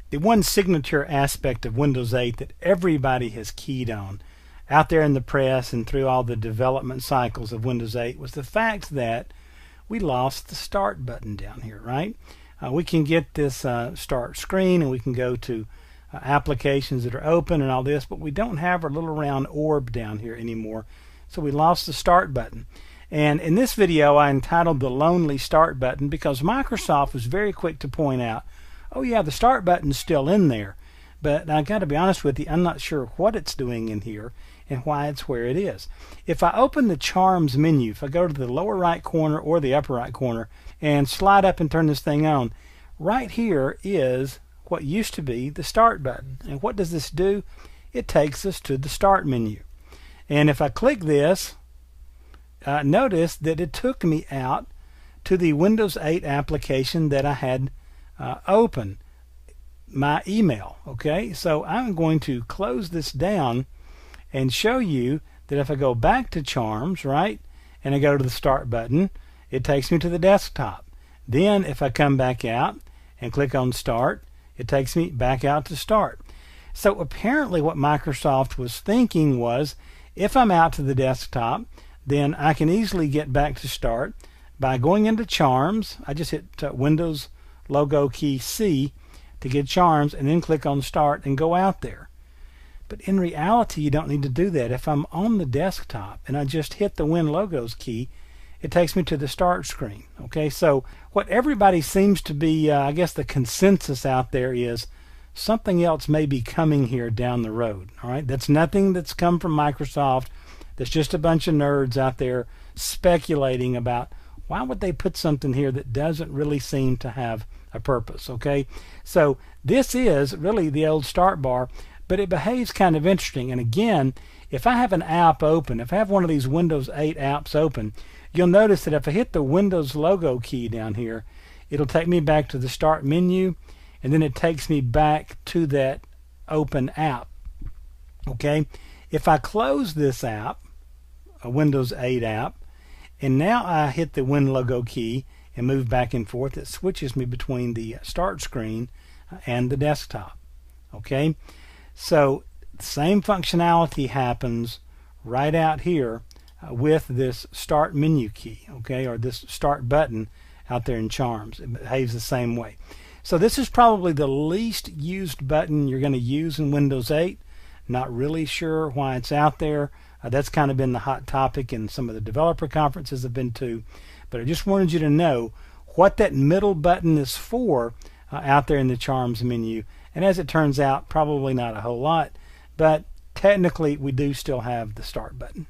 The one signature aspect of Windows 8 that everybody has keyed on out there in the press and through all the development cycles of Windows 8 was the fact that we lost the start button down here, right? We can get this start screen and we can go to applications that are open and all this, but we don't have our little round orb down here anymore. So we lost the start button. And in this video I entitled The Lonely Start Button because Microsoft was very quick to point out, oh yeah, the start button's still in there. But I got to be honest with you, I'm not sure what it's doing in here and why it's where it is. If I open the Charms menu, if I go to the lower right corner or the upper right corner and slide up and turn this thing on, right here is what used to be the start button. And what does this do? It takes us to the start menu. And if I click this, notice that it took me out to the Windows 8 application that I had open, my email. Okay, so I'm going to close this down and show you that if I go back to Charms, right, and I go to the start button, it takes me to the desktop. Then if I come back out and click on start, it takes me back out to start. So apparently what Microsoft was thinking was, if I'm out to the desktop, then I can easily get back to start by going into Charms. I just hit Windows logo key C to get Charms and then click on start and go out there. But in reality you don't need to do that. If I'm on the desktop and I just hit the Win Logos key, it takes me to the start screen. Okay, so what everybody seems to be, I guess the consensus out there is something else may be coming here down the road. All right, that's nothing that's come from Microsoft. There's just a bunch of nerds out there speculating about why would they put something here that doesn't really seem to have a purpose. Okay, so this is really the old start bar, but it behaves kind of interesting. And again, if I have an app open, if I have one of these Windows 8 apps open, you'll notice that if I hit the Windows logo key down here, it'll take me back to the start menu, and then it takes me back to that open app. Okay, if I close this app, a Windows 8 app, and now I hit the Win Logo key and move back and forth, it switches me between the start screen and the desktop. Okay, so the same functionality happens right out here with this start menu key, okay, or this start button out there in Charms. It behaves the same way. So this is probably the least used button you're going to use in Windows 8. Not really sure why it's out there. That's kind of been the hot topic in some of the developer conferences I've been to. But I just wanted you to know what that middle button is for out there in the Charms menu. And as it turns out, probably not a whole lot. But technically, we do still have the start button.